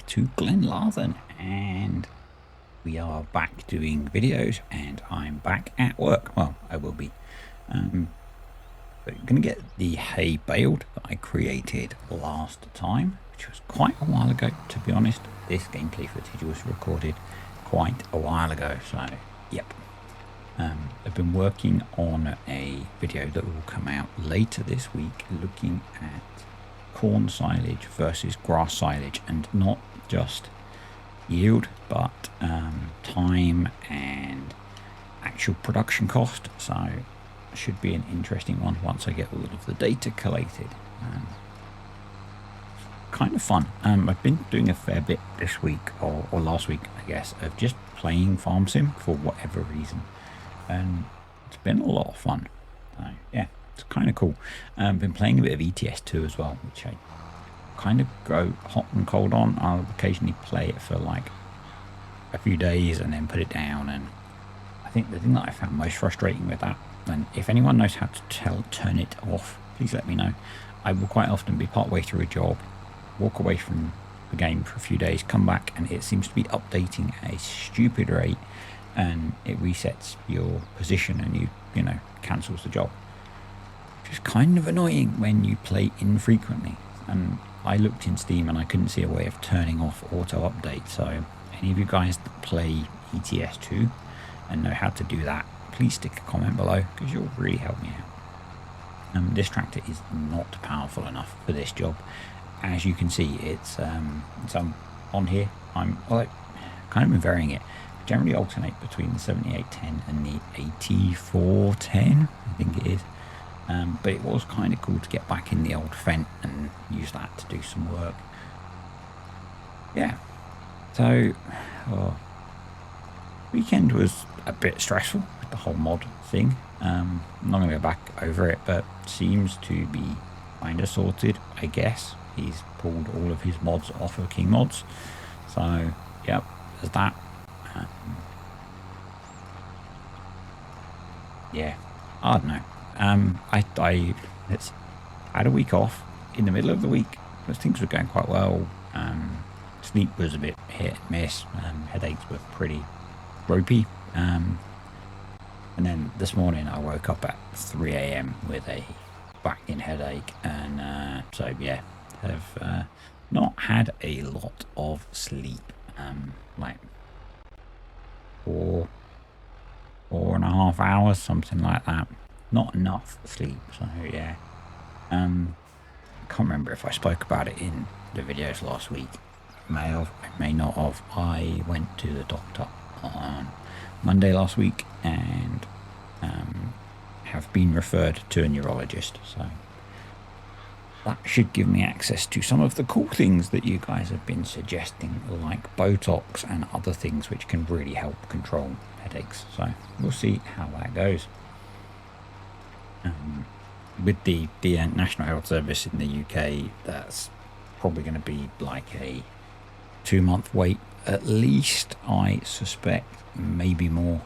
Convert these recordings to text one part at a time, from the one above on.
to Glenlathan, and we are back doing videos, and I'm back at work. Well, I will be. But I'm going to get the hay baled that I created last time, which was quite a while ago, to be honest. This gameplay footage was recorded quite a while ago, so yep. I've been working on a video that will come out later this week looking at corn silage versus grass silage, and not just yield but time and actual production cost. So it should be an interesting one once I get all of the data collated. Kind of fun. I've been doing a fair bit this week or last week, I guess, of just playing Farm Sim for whatever reason, and it's been a lot of fun. So yeah, it's kind of cool. I've been playing a bit of ETS2 as well, which I kind of go hot and cold on. I'll occasionally play it for like a few days and then put it down, and I think the thing that I found most frustrating with that, and if anyone knows how to turn it off, please let me know. I will quite often be part way through a job, walk away from the game for a few days, come back, and it seems to be updating at a stupid rate, and it resets your position and you know, cancels the job, which is kind of annoying when you play infrequently. And I looked in Steam and I couldn't see a way of turning off auto update. So any of you guys that play ETS2 and know how to do that, please stick a comment below, because you'll really help me out. This tractor is not powerful enough for this job. As you can see, it's on here. I'm kind of been varying it. Generally alternate between the 7810 and the 8410, I think it is. But it was kind of cool to get back in the old Fendt and use that to do some work. Yeah. So, weekend was a bit stressful with the whole mod thing. I'm not going to go back over it, but seems to be kind of sorted, I guess. He's pulled all of his mods off of King Mods. So, yep, there's that. Yeah, I don't know. I had a week off in the middle of the week, because things were going quite well. Sleep was a bit hit and miss. Headaches were pretty ropey. And then this morning I woke up at 3 a.m. with a back-in headache, and so yeah, have not had a lot of sleep. Like 4.5 hours, something like that. Not enough sleep. So yeah, I can't remember if I spoke about it in the videos last week. May have, I may not have. I went to the doctor on Monday last week and have been referred to a neurologist, so that should give me access to some of the cool things that you guys have been suggesting, like Botox and other things which can really help control headaches. So we'll see how that goes. With the National Health Service in the UK, that's probably going to be like a 2-month wait at least, I suspect, maybe more.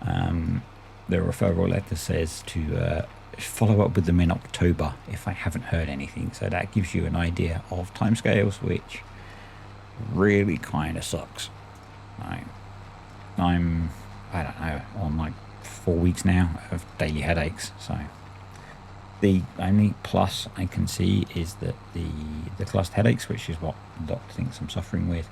The referral letter says to follow up with them in October if I haven't heard anything, so that gives you an idea of timescales, which really kind of sucks. I'm I don't know, on like 4 weeks now of daily headaches. So the only plus I can see is that the cluster headaches, which is what the doctor thinks I'm suffering with,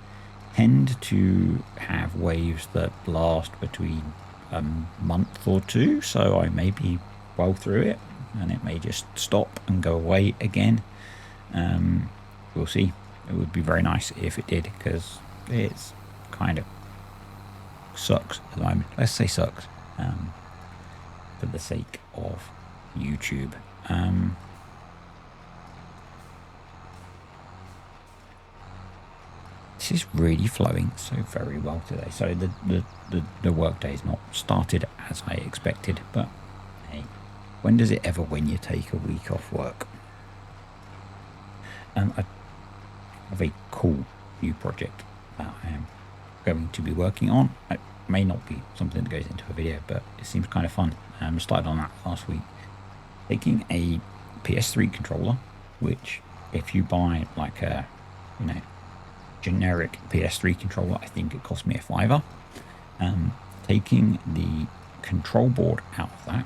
tend to have waves that last between a month or two, so I may be well through it and it may just stop and go away again. We'll see. It would be very nice if it did, because it's kind of sucks at the moment. Let's say sucks, for the sake of YouTube. This is really flowing so very well today. So the work day is not started as I expected, but hey, when does it ever when you take a week off work? I have a cool new project that I am going to be working on. It may not be something that goes into a video, but it seems kind of fun. I started on that last week, taking a PS3 controller, which if you buy like a, you know, generic PS3 controller. I think it cost me a fiver. Taking the control board out of that,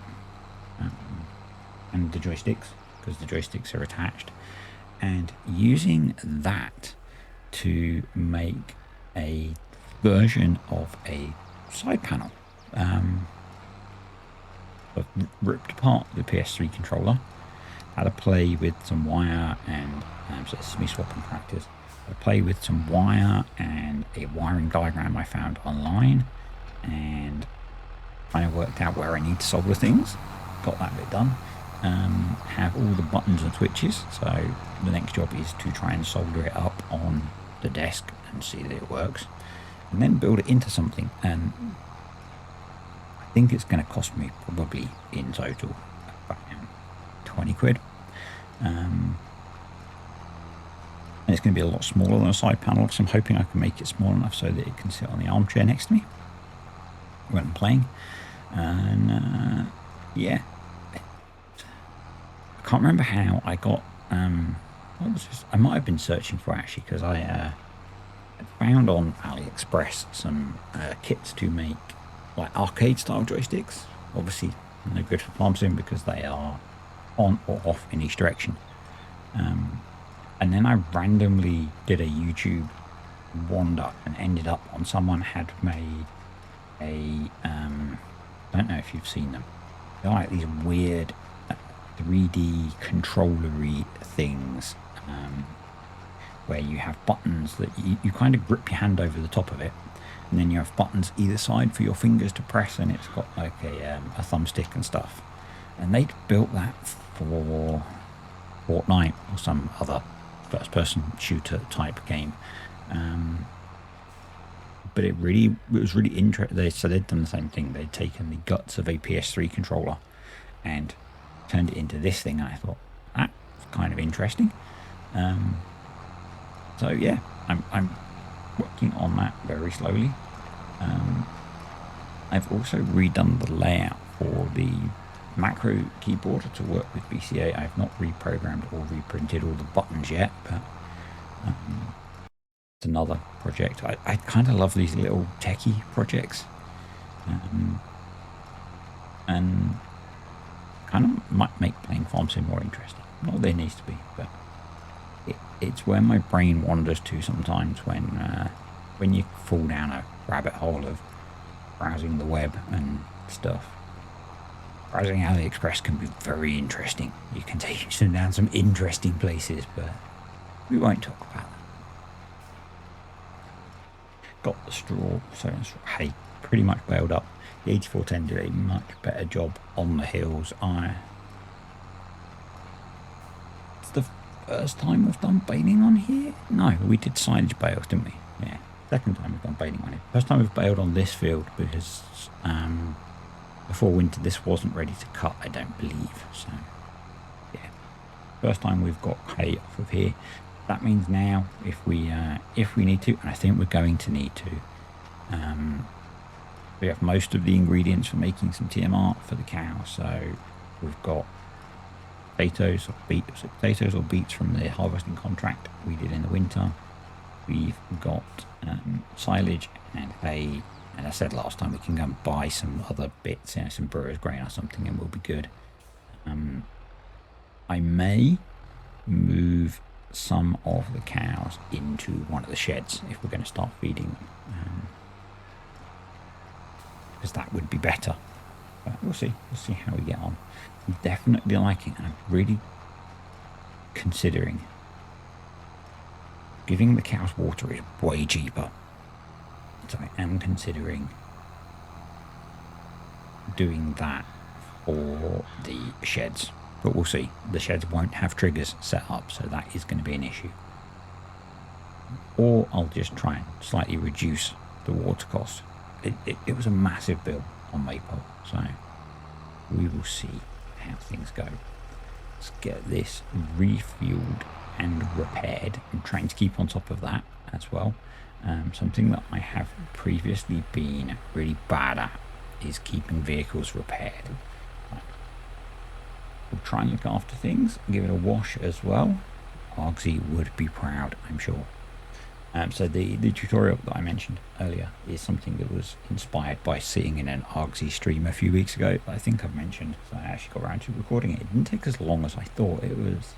and the joysticks, because the joysticks are attached, and using that to make a version of a side panel. I've ripped apart the PS3 controller, had to play with some wire, and so this is me swapping practice. I play with some wire and a wiring diagram I found online, and kind of worked out where I need to solder things. Got that bit done. Have all the buttons and switches, so the next job is to try and solder it up on the desk and see that it works, and then build it into something. And I think it's going to cost me probably in total about 20 quid. And it's going to be a lot smaller than a side panel, so I'm hoping I can make it small enough so that it can sit on the armchair next to me when I'm playing. And yeah, I can't remember how I got what was this? I might have been searching for, actually, because I found on AliExpress some kits to make like arcade style joysticks. Obviously no good for Farm Sim because they are on or off in each direction. And then I randomly did a YouTube wander and ended up on someone had made a I don't know if you've seen them. They're like these weird 3D controllery things, where you have buttons that you kind of grip your hand over the top of it, and then you have buttons either side for your fingers to press, and it's got like a thumbstick and stuff. And they'd built that for Fortnite or some other first-person shooter type game. But it was really interesting. So they'd done the same thing. They'd taken the guts of a PS3 controller and turned it into this thing. And I thought, that's kind of interesting. So yeah, I'm working on that very slowly. I've also redone the layout for the macro keyboard to work with BCA. I've not reprogrammed or reprinted all the buttons yet, but it's another project. I kind of love these little techie projects, and kind of might make playing Farm Sim more interesting. Not that it needs to be, but it's where my brain wanders to sometimes when you fall down a rabbit hole of browsing the web and stuff. Browsing AliExpress can be very interesting. You can take you down some interesting places, but we won't talk about that. Got the straw, so hay pretty much baled up. The 8410 did a much better job on the hills. It's the first time we've done baling on here? No, we did silage bales, didn't we? Yeah, second time we've done baling on it. First time we've baled on this field because before winter this wasn't ready to cut, I don't believe. So yeah, first time we've got hay off of here. That means now if we need to, and I think we're going to need to, we have most of the ingredients for making some TMR for the cow. So we've got potatoes or beets from the harvesting contract we did in the winter. We've got silage and hay, and I said last time we can go and buy some other bits, some brewer's grain or something, and we'll be good. I may move some of the cows into one of the sheds if we're going to start feeding them, because that would be better. But we'll see how we get on. I'm definitely liking it. I'm really considering giving the cows water is way cheaper, so I am considering doing that for the sheds. But we'll see. The sheds won't have triggers set up, so that is going to be an issue. Or I'll just try and slightly reduce the water cost. It was a massive bill on Maypole, so we will see how things go. Let's get this refueled and repaired. I'm trying to keep on top of that as well. Something that I have previously been really bad at is keeping vehicles repaired. We'll try and look after things, give it a wash as well. Argsy would be proud, I'm sure. So the tutorial that I mentioned earlier is something that was inspired by seeing in an Argsy stream a few weeks ago. I think I've mentioned, so I actually got around to recording it. It didn't take as long as I thought. It was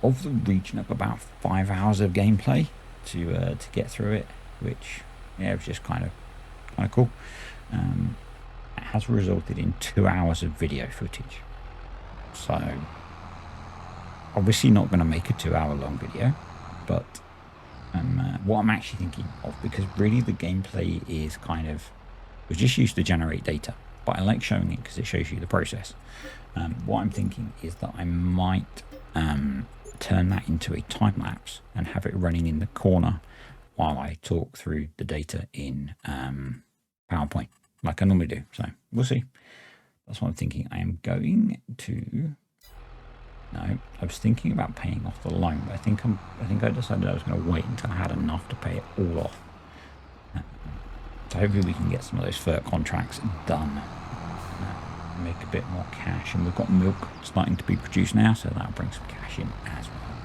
of the region of about 5 hours of gameplay to get through it, which yeah, it was just kind of cool. It has resulted in 2 hours of video footage. So obviously not going to make a 2-hour long video, but what I'm actually thinking of, because really the gameplay is was just used to generate data, but I like showing it because it shows you the process. What I'm thinking is that I might turn that into a time lapse and have it running in the corner while I talk through the data in PowerPoint like I normally do. So we'll see. That's what I'm thinking. I am going to... No, I was thinking about paying off the loan, but I think I decided I was going to wait until I had enough to pay it all off. So hopefully we can get some of those FERC contracts done, make a bit more cash, and we've got milk starting to be produced now, so that'll bring some cash in as well.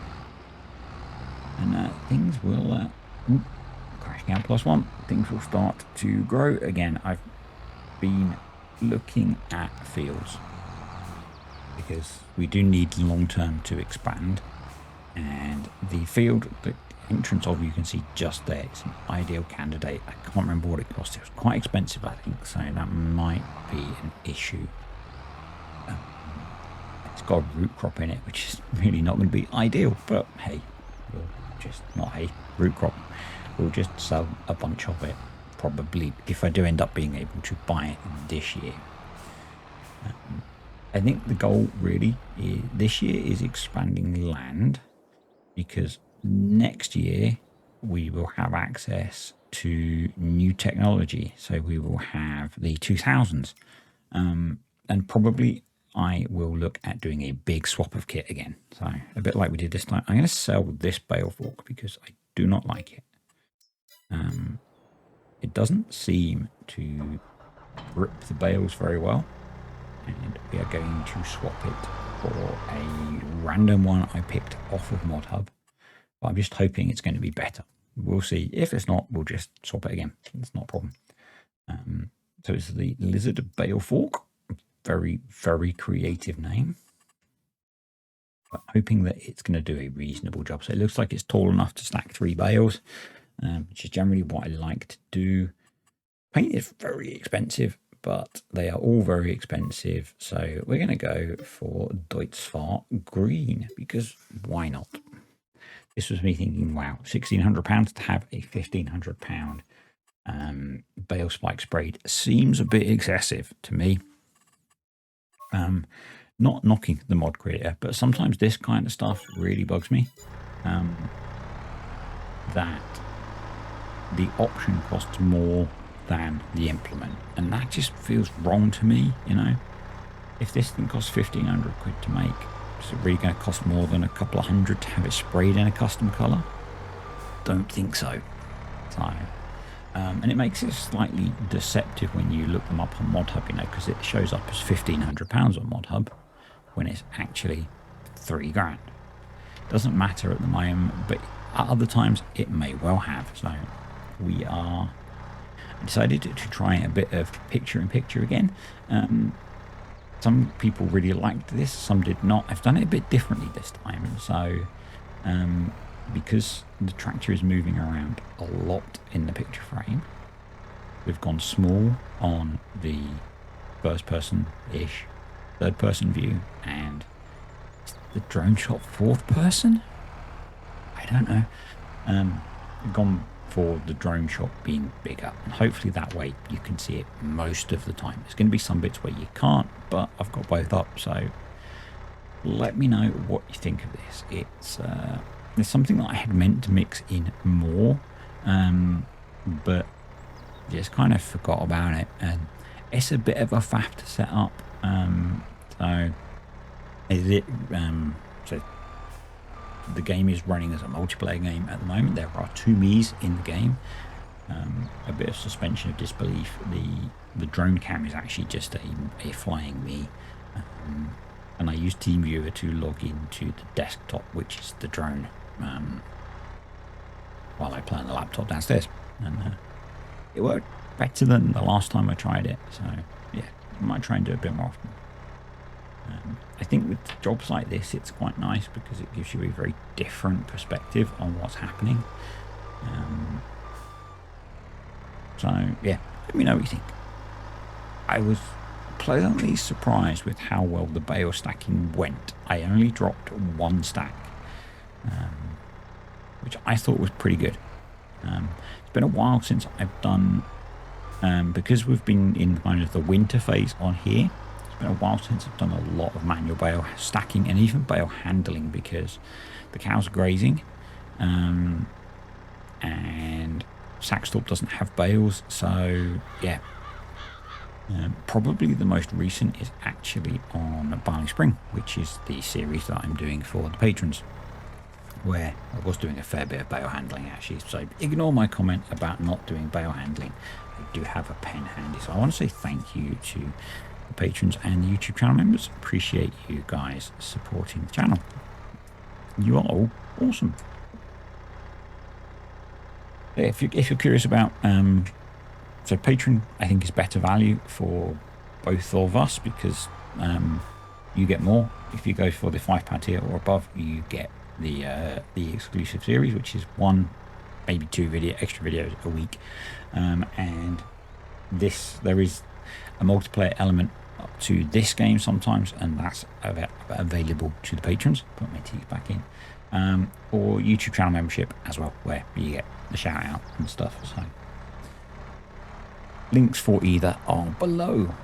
And things will crashing out +1. Things will start to grow again. I've been looking at fields, because we do need long-term to expand, and the field, the entrance of, you can see just there, it's an ideal candidate. I can't remember what it cost. It was quite expensive, I think, so that might be an issue. It's got a root crop in it, which is really not going to be ideal, but hey, we'll just root crop, we'll just sell a bunch of it, probably, if I do end up being able to buy it this year. I think the goal really this year is expanding land, because next year we will have access to new technology. So we will have the 2000s, and probably I will look at doing a big swap of kit again. So a bit like we did this time. I'm going to sell this bale fork because I do not like it. It doesn't seem to grip the bales very well. And we are going to swap it for a random one I picked off of ModHub. But I'm just hoping it's going to be better. We'll see. If it's not, we'll just swap it again. It's not a problem. So it's the Lizard Bale Fork. Very, very creative name. But hoping that it's going to do a reasonable job. So it looks like it's tall enough to stack 3 bales, which is generally what I like to do. Paint is very expensive, but they are all very expensive. So we're going to go for Deutz-Fahr Green, because why not? This was me thinking, wow, £1,600 to have a £1,500 bale spike sprayed seems a bit excessive to me. Not knocking the mod creator, but sometimes this kind of stuff really bugs me. That the option costs more than the implement, and that just feels wrong to me. You know, if this thing costs 1,500 quid to make, is it really going to cost more than a couple of hundred to have it sprayed in a custom color? Don't think so. And it makes it slightly deceptive when you look them up on ModHub, you know, because it shows up as £1,500 on ModHub when it's actually £3,000. Doesn't matter at the moment, but at other times it may well have. So we are decided to try a bit of picture-in-picture again. Some people really liked this, some did not. I've done it a bit differently this time. So because the tractor is moving around a lot in the picture frame, we've gone small on the first person-ish, third person view, and the drone shot fourth person? I don't know. We've gone for the drone shot being bigger, and hopefully that way you can see it most of the time. There's going to be some bits where you can't, but I've got both up, so let me know what you think of this. It's something that I had meant to mix in more, but just kind of forgot about it, and it's a bit of a faff to set up. So the game is running as a multiplayer game at the moment. There are 2 Miis in the game. A bit of suspension of disbelief. The drone cam is actually just a flying Mii, and I use TeamViewer to log into the desktop, which is the drone while I play on the laptop downstairs. And it worked better than the last time I tried it. So yeah, I might try and do it a bit more often. I think with jobs like this, it's quite nice because it gives you a very different perspective on what's happening. So yeah, let me know what you think. I was pleasantly surprised with how well the bale stacking went. I only dropped one stack, which I thought was pretty good. It's been a while since I've done, because we've been in kind of the winter phase on here, it's been a while since I've done a lot of manual bale stacking and even bale handling because the cows are grazing, and Saxthorpe doesn't have bales, so yeah. Probably the most recent is actually on Barley Spring, which is the series that I'm doing for the patrons, where I was doing a fair bit of bale handling actually, so ignore my comment about not doing bale handling. I do have a pen handy, so I want to say thank you to the patrons and the YouTube channel members. Appreciate you guys supporting the channel. You are all awesome. If you're curious about so Patreon, I think, is better value for both of us because you get more. If you go for the £5 tier or above, you get the exclusive series, which is 1, maybe 2 extra videos a week. And there is a multiplayer element to this game sometimes, and that's available to the patrons. Put my teeth back in. Or YouTube channel membership as well, where you get the shout out and stuff. So links for either are below.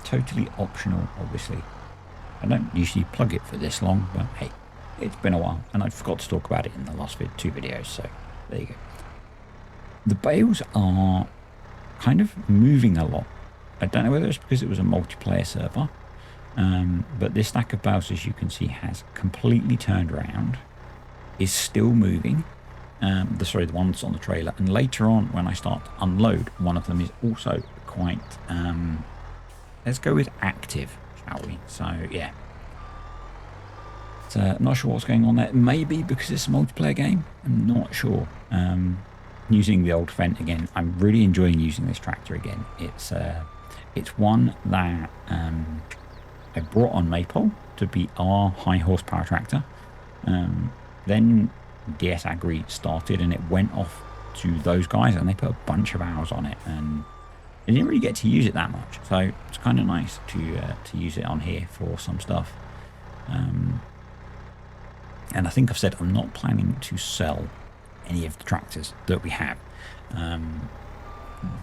Totally optional, obviously. I don't usually plug it for this long, but hey, it's been a while, and I forgot to talk about it in the last 2 videos, so there you go. The bales are kind of moving a lot. I don't know whether it's because it was a multiplayer server, but this stack of bales, as you can see, has completely turned around, is still moving. The ones on the trailer, and later on when I start to unload, one of them is also quite let's go with active, shall we? So yeah, so I'm not sure what's going on there. Maybe because it's a multiplayer game, I'm not sure. Using the old Fendt again, I'm really enjoying using this tractor again. It's one that I brought on Maypole to be our high horsepower tractor. Then DS Agri started and it went off to those guys and they put a bunch of hours on it, and I didn't really get to use it that much, so it's kind of nice to use it on here for some stuff. And I think I've said I'm not planning to sell any of the tractors that we have.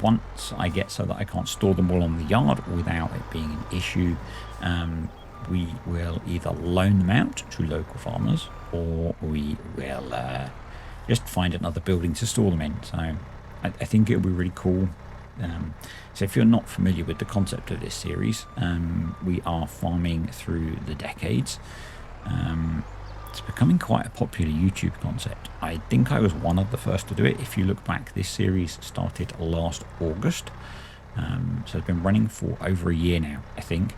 Once I get so that I can't store them all on the yard without it being an issue, we will either loan them out to local farmers, or we will just find another building to store them in. So I think it'll be really cool. So if you're not familiar with the concept of this series, we are farming through the decades. It's becoming quite a popular YouTube concept. I think I was one of the first to do it. If you look back, this series started last August. So it's been running for over a year now, I think.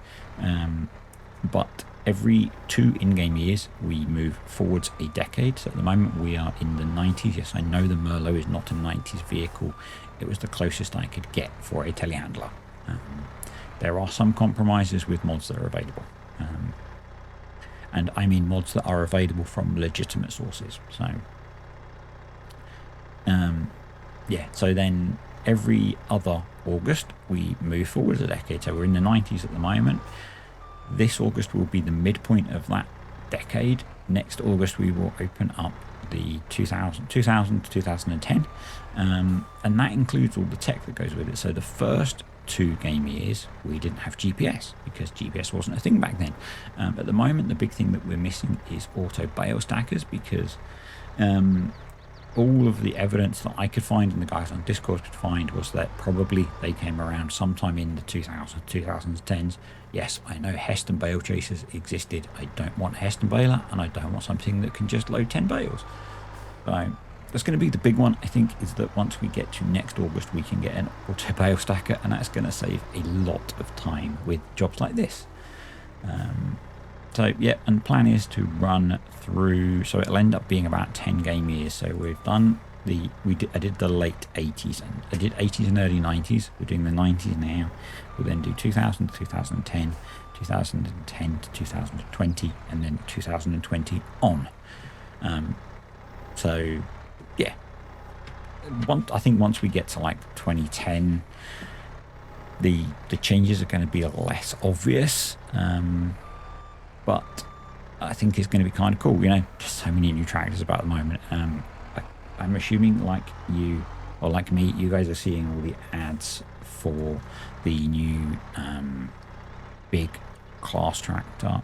But every 2 in-game years, we move forwards a decade. So at the moment, we are in the 90s. Yes, I know the Merlot is not a 90s vehicle. It was the closest I could get for a telehandler. There are some compromises with mods that are available. And I mean mods that are available from legitimate sources. So, yeah, so then every other August, we move forward a decade. So we're in the 90s at the moment. This August will be the midpoint of that decade. Next August, we will open up the 2000 to 2010. And that includes all the tech that goes with it. So the first 2 game years, we didn't have GPS because GPS wasn't a thing back then. At the moment, the big thing that we're missing is auto bale stackers, because all of the evidence that I could find and the guys on Discord could find was that probably they came around sometime in the 2010s. Yes, I know Heston bale chasers existed. I don't want a Heston baler, and I don't want something that can just load 10 bales. So that's going to be the big one, I think, is that once we get to next August, we can get an auto bale stacker, and that's going to save a lot of time with jobs like this. So yeah, and the plan is to run through, so it'll end up being about 10 game years. So we've done I did the late 80s, and I did 80s and early 90s. We're doing the 90s now. We'll then do 2000 to 2010, 2010 to 2020, and then 2020 on. So yeah, I think once we get to like 2010, the changes are going to be less obvious, but I think it's going to be kind of cool. You know, just so many new tractors about the moment. I'm assuming, like you or like me, you guys are seeing all the ads for the new big class tractor.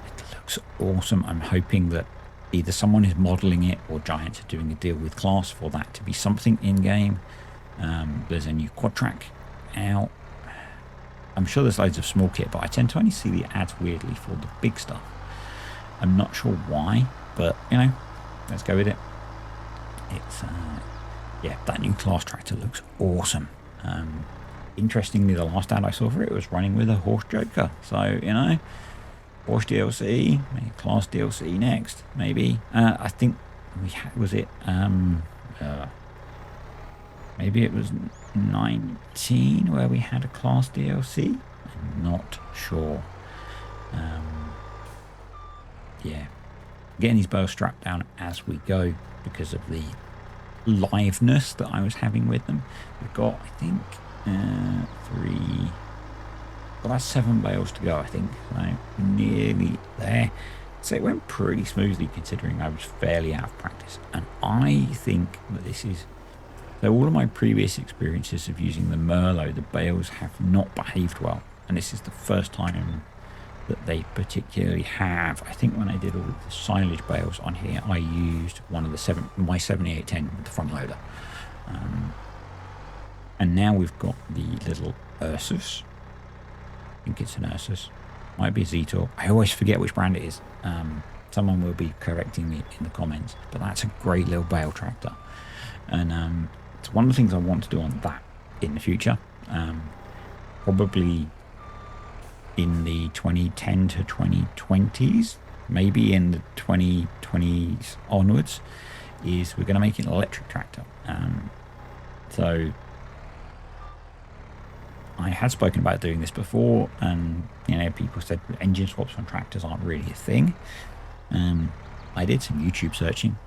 It looks awesome. I'm hoping that either someone is modeling it or Giants are doing a deal with Class for that to be something in game. There's a new quad track out. I'm sure there's loads of small kit, but I tend to only see the ads weirdly for the big stuff. I'm not sure why, but you know, let's go with it. It's yeah, that new class tractor looks awesome. Interestingly, the last ad I saw for it was running with a horse joker, so you know, horse DLC, maybe class DLC next, maybe. I think we had, was it maybe it was 19 where we had a class DLC. I'm not sure. Yeah, getting these bows strapped down as we go because of the liveness that I was having with them. We've got, I think, about 7 bales to go, I think, so nearly there. So it went pretty smoothly considering I was fairly out of practice, and I think that this is, so all of my previous experiences of using the Merlot, the bales have not behaved well, and this is the first time that they particularly have. I think when I did all of the silage bales on here, I used one of my 7810 with the front loader. And now we've got the little Ursus. I think it's an Ursus. Might be a Zetor. I always forget which brand it is. Someone will be correcting me in the comments, but that's a great little bale tractor. And it's one of the things I want to do on that in the future. Probably in the 2010 to 2020s, maybe in the 2020s onwards, is we're going to make it an electric tractor. So I had spoken about doing this before, and you know, people said engine swaps on tractors aren't really a thing. I did some YouTube searching.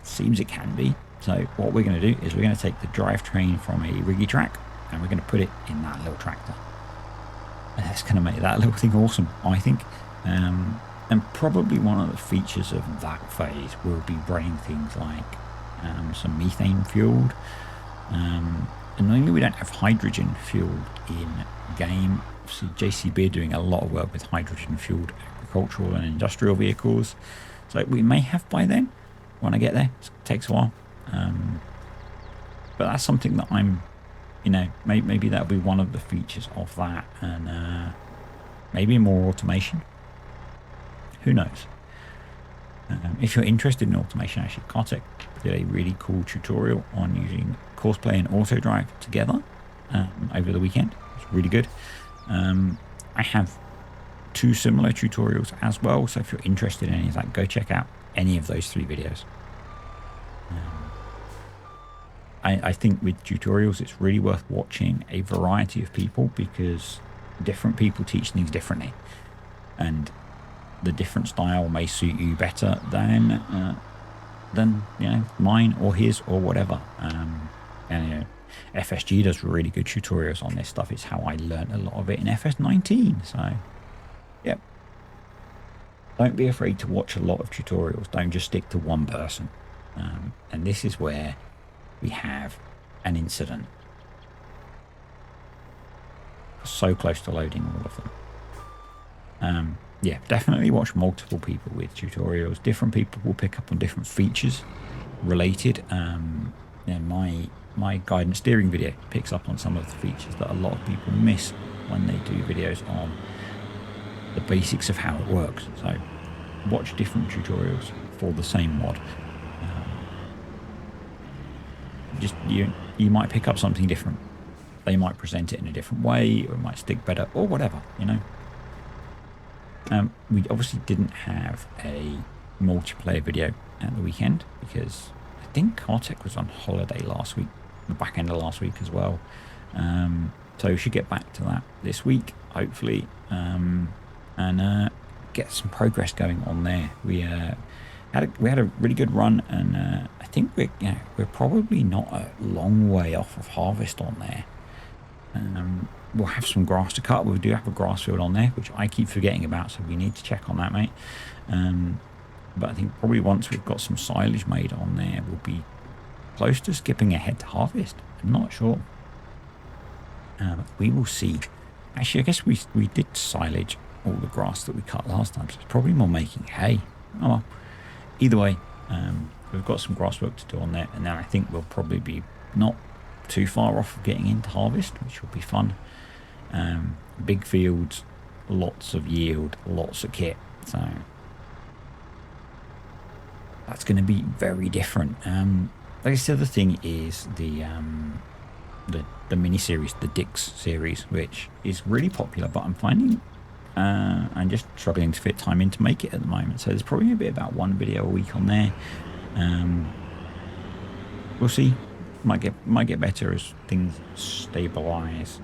Seems it can be. So what we're going to do is we're going to take the drivetrain from a riggy track and we're going to put it in that little tractor. And that's going to make that little thing awesome, I think. And probably one of the features of that phase will be running things like some methane fueled. Annoyingly, we don't have hydrogen fueled in game. See, JCB are doing a lot of work with hydrogen fueled agricultural and industrial vehicles. So we may have by then, when I get there. It takes a while. But that's something that I'm, you know, maybe that'll be one of the features of that, and maybe more automation. Who knows? If you're interested in automation, actually, Kartek did a really cool tutorial on using Courseplay and AutoDrive together over the weekend. It's really good. I have 2 similar tutorials as well, so if you're interested in any of that, go check out any of those 3 videos. I think with tutorials, it's really worth watching a variety of people, because different people teach things differently, and the different style may suit you better than you know, mine or his or whatever. And you know, FSG does really good tutorials on this stuff. It's how I learned a lot of it in FS19. So, yep. Don't be afraid to watch a lot of tutorials. Don't just stick to one person. And this is where we have an incident. So close to loading all of them. Yeah, definitely watch multiple people with tutorials. Different people will pick up on different features related. You know, my guidance steering video picks up on some of the features that a lot of people miss when they do videos on the basics of how it works. So watch different tutorials for the same mod. Just you might pick up something different. They might present it in a different way, or it might stick better, or whatever, you know. We obviously didn't have a multiplayer video at the weekend because I think Kartik was on holiday last week, the back end of last week as well. So we should get back to that this week, hopefully, and get some progress going on there. We had a really good run, and I think we're probably not a long way off of harvest on there. We'll have some grass to cut. We do have a grass field on there, which I keep forgetting about, so we need to check on that, mate. But I think probably once we've got some silage made on there, we'll be close to skipping ahead to harvest. I'm not sure. We will see. Actually, I guess we did silage all the grass that we cut last time, so it's probably more making hay. Oh well. Either way, we've got some grass work to do on there, and then I think we'll probably be not too far off of getting into harvest, which will be fun. Big fields, lots of yield, lots of kit, so that's going to be very different. I guess the other thing is the mini series, the Dix series, which is really popular, but I'm finding I'm just struggling to fit time in to make it at the moment. So there's probably a bit about one video a week on there. We'll see. Might get better as things stabilize.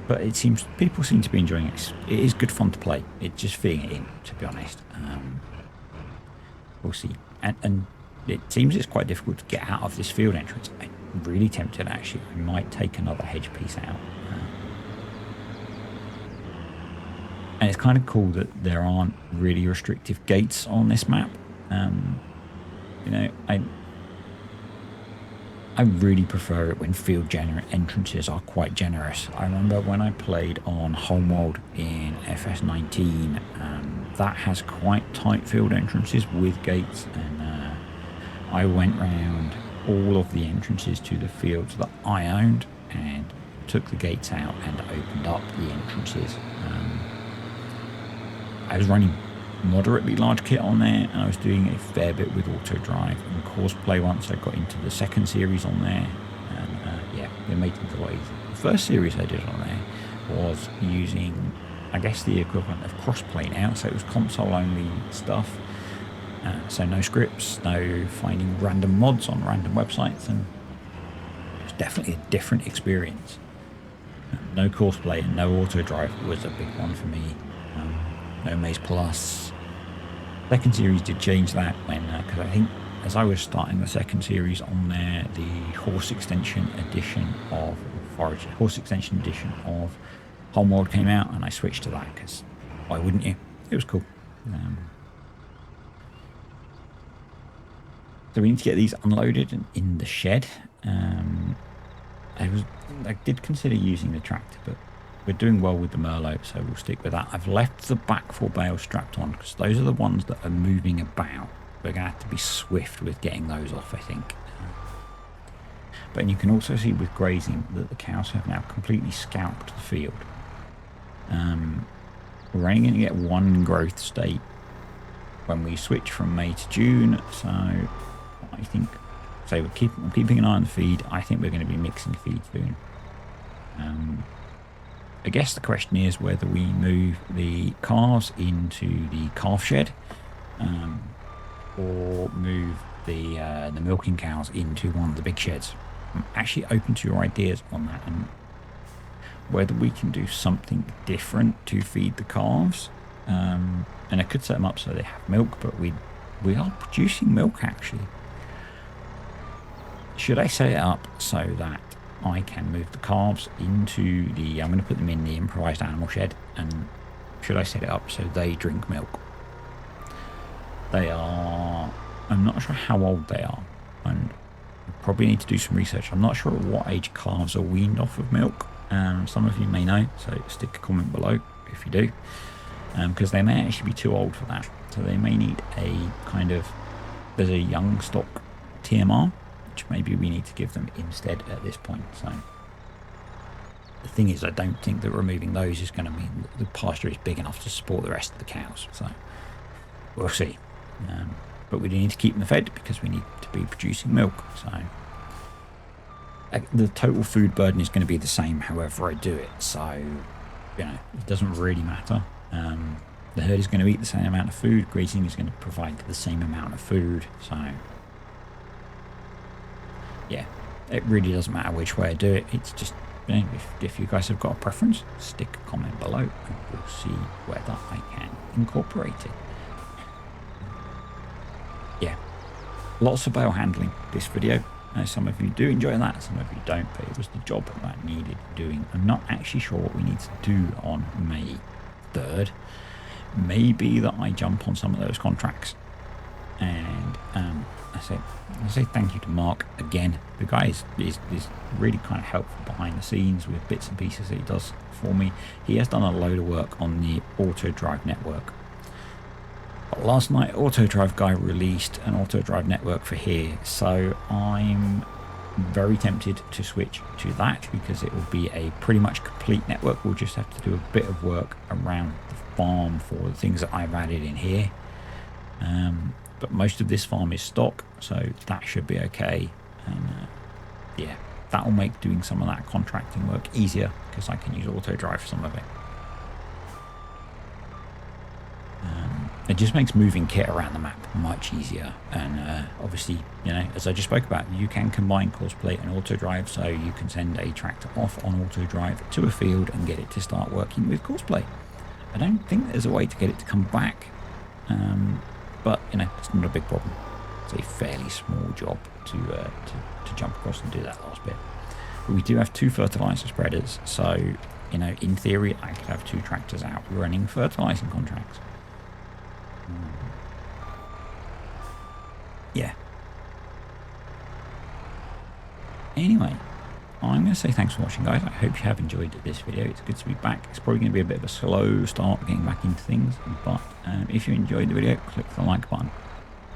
But it seems people seem to be enjoying it. It is good fun to play. It's just fitting it in, to be honest. We'll see. And it seems it's quite difficult to get out of this field entrance. I'm really tempted, actually. I might take another hedge piece out. And it's kind of cool that there aren't really restrictive gates on this map. You know, I really prefer it when field entrances are quite generous. I remember when I played on Homeworld in FS19, that has quite tight field entrances with gates, and I went round all of the entrances to the fields that I owned and took the gates out and opened up the entrances. I was running moderately large kit on there, and I was doing a fair bit with auto drive and Courseplay once I got into the second series on there, and yeah, it made things a lot easier. The first series I did on there was using, I guess, the equivalent of Crossplay now, so it was console only stuff, so no scripts, no finding random mods on random websites, and it was definitely a different experience. No Courseplay and no auto drive was a big one for me. No Maze Plus. Second series did change that when, because I think as I was starting the second series on there, the Horse Extension Edition of Homeworld came out, and I switched to that because why wouldn't you? It was cool. So we need to get these unloaded and in the shed. I did consider using the tractor, but we're doing well with the Merlot, so we'll stick with that. I've left the back four bales strapped on because those are the ones that are moving about. We're going to have to be swift with getting those off, I think. But you can also see with grazing that the cows have now completely scalped the field. We're only going to get one growth state when we switch from May to June, so I think, so I'm keeping an eye on the feed. I think we're going to be mixing feed soon. I guess the question is whether we move the calves into the calf shed, or move the milking cows into one of the big sheds. I'm actually open to your ideas on that, and whether we can do something different to feed the calves. And I could set them up so they have milk, but we are producing milk actually. Should I set it up so that I can move the calves into the, I'm going to put them in the improvised animal shed, and should I set it up so they drink milk? They are, I'm not sure how old they are, and probably need to do some research. I'm not sure at what age calves are weaned off of milk. Some of you may know, so stick a comment below if you do, because they may actually be too old for that. So they may need a kind of, there's a young stock TMR, which maybe we need to give them instead at this point. So the thing is, I don't think that removing those is going to mean that the pasture is big enough to support the rest of the cows. So we'll see. But we do need to keep them fed because we need to be producing milk. So the total food burden is going to be the same however I do it. So, you know, it doesn't really matter. the herd is going to eat the same amount of food. Grazing is going to provide the same amount of food. So, yeah, it really doesn't matter which way I do it. It's just, you know, if you guys have got a preference, stick a comment below and we'll see whether I can incorporate it. Yeah, lots of bale handling this video. Some of you do enjoy that, some of you don't, but it was the job that needed doing. I'm not actually sure what we need to do on May 3rd. Maybe that I jump on some of those contracts. And I say thank you to Mark again. The guy is really kind of helpful behind the scenes with bits and pieces that he does for me. He has done a load of work on the AutoDrive network. But last night, AutoDrive guy released an AutoDrive network for here, so I'm very tempted to switch to that because it will be a pretty much complete network. We'll just have to do a bit of work around the farm for the things that I've added in here. But most of this farm is stock, so that should be okay. And yeah, that will make doing some of that contracting work easier because I can use AutoDrive for some of it. It just makes moving kit around the map much easier. And obviously, you know, as I just spoke about, you can combine Courseplay and AutoDrive, so you can send a tractor off on AutoDrive to a field and get it to start working with Courseplay. I don't think there's a way to get it to come back, but you know, it's not a big problem. It's a fairly small job to jump across and do that last bit. But we do have 2 fertilizer spreaders, so you know, in theory, I could have 2 tractors out running fertilizing contracts. Yeah. Anyway, I'm going to say thanks for watching, guys. I hope you have enjoyed this video. It's good to be back. It's probably going to be a bit of a slow start getting back into things, but if you enjoyed the video, click the like button,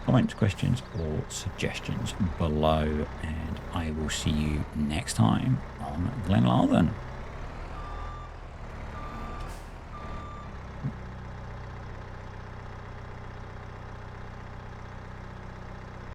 comment questions or suggestions below, and I will see you next time on Glenlathen.